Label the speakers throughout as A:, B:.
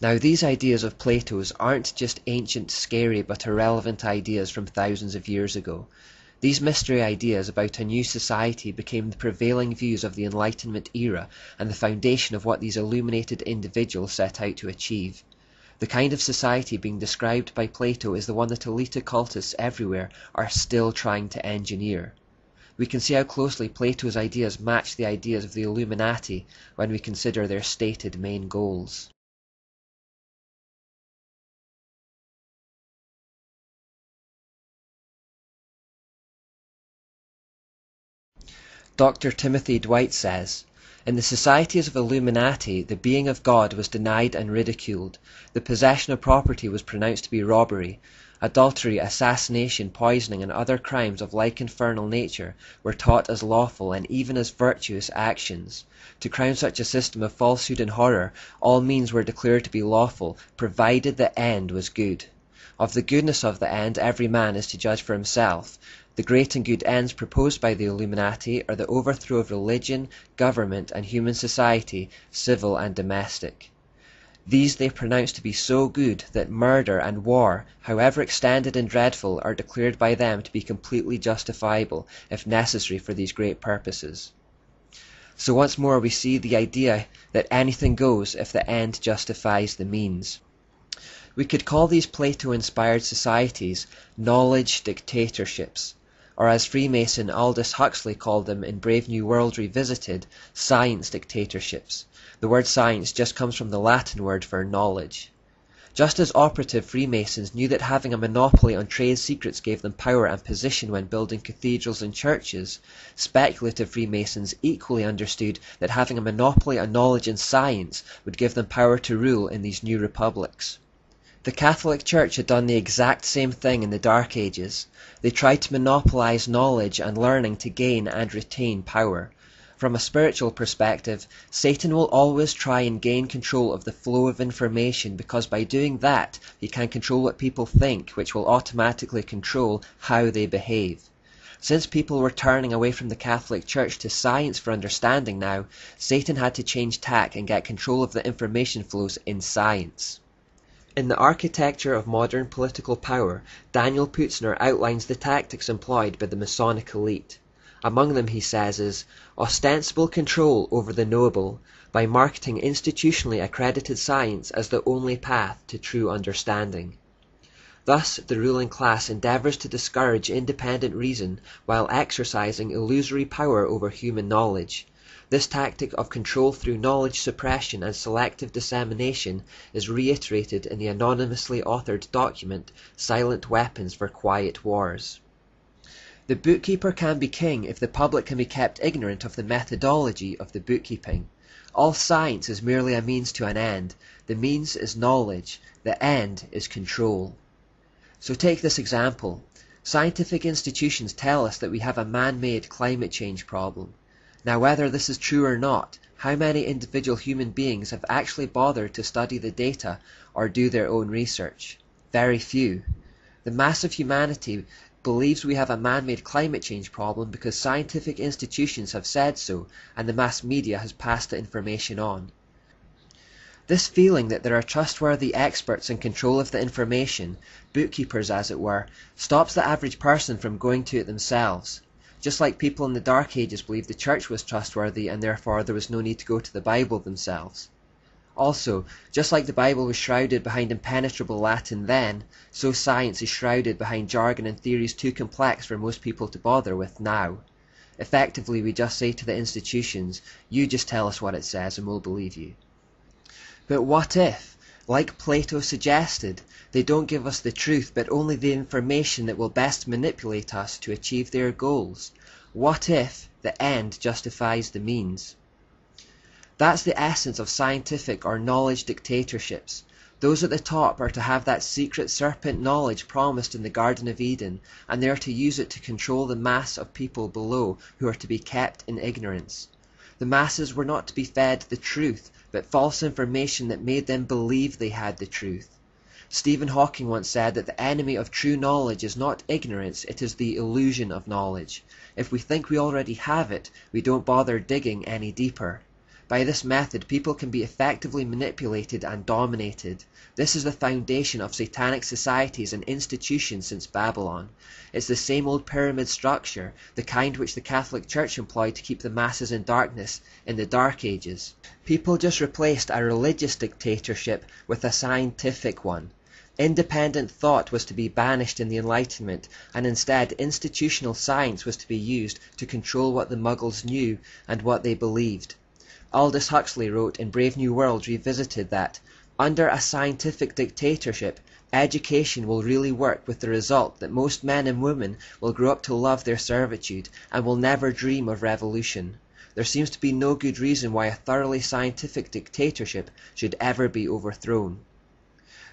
A: Now these ideas of Plato's aren't just ancient, scary but irrelevant ideas from thousands of years ago. These mystery ideas about a new society became the prevailing views of the Enlightenment era and the foundation of what these illuminated individuals set out to achieve. The kind of society being described by Plato is the one that elite occultists everywhere are still trying to engineer. We can see how closely Plato's ideas match the ideas of the Illuminati when we consider their stated main goals. Dr. Timothy Dwight says, "In the societies of Illuminati, the being of God was denied and ridiculed. The possession of property was pronounced to be robbery. Adultery, assassination, poisoning, and other crimes of like infernal nature were taught as lawful and even as virtuous actions. To crown such a system of falsehood and horror, all means were declared to be lawful, provided the end was good. Of the goodness of the end every man is to judge for himself. The great and good ends proposed by the Illuminati are the overthrow of religion, government, and human society, civil and domestic. These they pronounce to be so good that murder and war, however extended and dreadful, are declared by them to be completely justifiable, if necessary for these great purposes." So once more we see the idea that anything goes if the end justifies the means. We could call these Plato-inspired societies knowledge dictatorships, or as Freemason Aldous Huxley called them in Brave New World Revisited, science dictatorships. The word science just comes from the Latin word for knowledge. Just as operative Freemasons knew that having a monopoly on trade secrets gave them power and position when building cathedrals and churches, speculative Freemasons equally understood that having a monopoly on knowledge and science would give them power to rule in these new republics. The Catholic Church had done the exact same thing in the Dark Ages. They tried to monopolize knowledge and learning to gain and retain power. From a spiritual perspective, Satan will always try and gain control of the flow of information because by doing that, he can control what people think, which will automatically control how they behave. Since people were turning away from the Catholic Church to science for understanding now, Satan had to change tack and get control of the information flows in science. In The Architecture of Modern Political Power, Daniel Putzner outlines the tactics employed by the Masonic elite. Among them, he says, is ostensible control over the knowable by marketing institutionally accredited science as the only path to true understanding. Thus, the ruling class endeavors to discourage independent reason while exercising illusory power over human knowledge. This tactic of control through knowledge suppression and selective dissemination is reiterated in the anonymously authored document Silent Weapons for Quiet Wars. The bookkeeper can be king if the public can be kept ignorant of the methodology of the bookkeeping. All science is merely a means to an end. The means is knowledge. The end is control. So take this example. Scientific institutions tell us that we have a man-made climate change problem. Now whether this is true or not, how many individual human beings have actually bothered to study the data or do their own research? Very few. The mass of humanity believes we have a man-made climate change problem because scientific institutions have said so and the mass media has passed the information on. This feeling that there are trustworthy experts in control of the information, bookkeepers as it were, stops the average person from going to it themselves. Just like people in the Dark Ages believed the church was trustworthy and therefore there was no need to go to the Bible themselves. Also, just like the Bible was shrouded behind impenetrable Latin then, so science is shrouded behind jargon and theories too complex for most people to bother with now. Effectively, we just say to the institutions, you just tell us what it says and we'll believe you. But what if, like Plato suggested, they don't give us the truth but only the information that will best manipulate us to achieve their goals? What if the end justifies the means? That's the essence of scientific or knowledge dictatorships. Those at the top are to have that secret serpent knowledge promised in the Garden of Eden, and they are to use it to control the mass of people below who are to be kept in ignorance. The masses were not to be fed the truth, but false information that made them believe they had the truth. Stephen Hawking once said that the enemy of true knowledge is not ignorance, it is the illusion of knowledge. If we think we already have it, we don't bother digging any deeper. By this method, people can be effectively manipulated and dominated. This is the foundation of satanic societies and institutions since Babylon. It's the same old pyramid structure, the kind which the Catholic Church employed to keep the masses in darkness in the Dark Ages. People just replaced a religious dictatorship with a scientific one. Independent thought was to be banished in the Enlightenment, and instead institutional science was to be used to control what the Muggles knew and what they believed. Aldous Huxley wrote in Brave New World Revisited that, under a scientific dictatorship, education will really work, with the result that most men and women will grow up to love their servitude and will never dream of revolution. There seems to be no good reason why a thoroughly scientific dictatorship should ever be overthrown.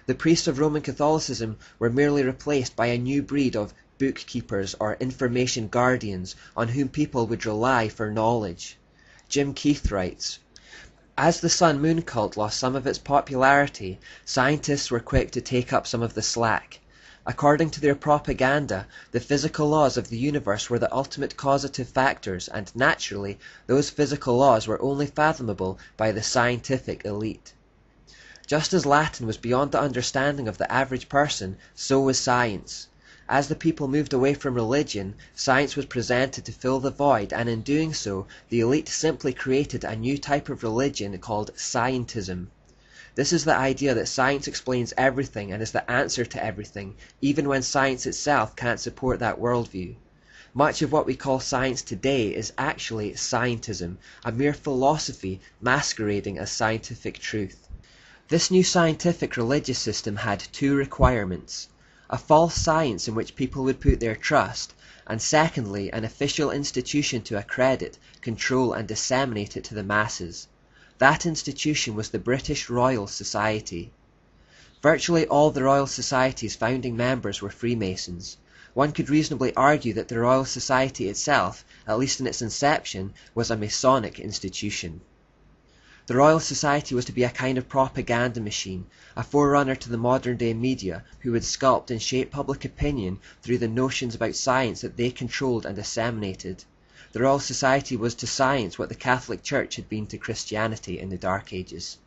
A: The priests of Roman Catholicism were merely replaced by a new breed of bookkeepers or information guardians on whom people would rely for knowledge. Jim Keith writes, "As the sun-moon cult lost some of its popularity, scientists were quick to take up some of the slack. According to their propaganda, the physical laws of the universe were the ultimate causative factors, and naturally, those physical laws were only fathomable by the scientific elite. Just as Latin was beyond the understanding of the average person, so was science. As the people moved away from religion, science was presented to fill the void, and in doing so, the elite simply created a new type of religion called scientism. This is the idea that science explains everything and is the answer to everything, even when science itself can't support that worldview. Much of what we call science today is actually scientism, a mere philosophy masquerading as scientific truth." This new scientific religious system had two requirements: a false science in which people would put their trust, and secondly, an official institution to accredit, control and disseminate it to the masses. That institution was the British Royal Society. Virtually all the Royal Society's founding members were Freemasons. One could reasonably argue that the Royal Society itself, at least in its inception, was a Masonic institution. The Royal Society was to be a kind of propaganda machine, a forerunner to the modern-day media, who would sculpt and shape public opinion through the notions about science that they controlled and disseminated. The Royal Society was to science what the Catholic Church had been to Christianity in the Dark Ages.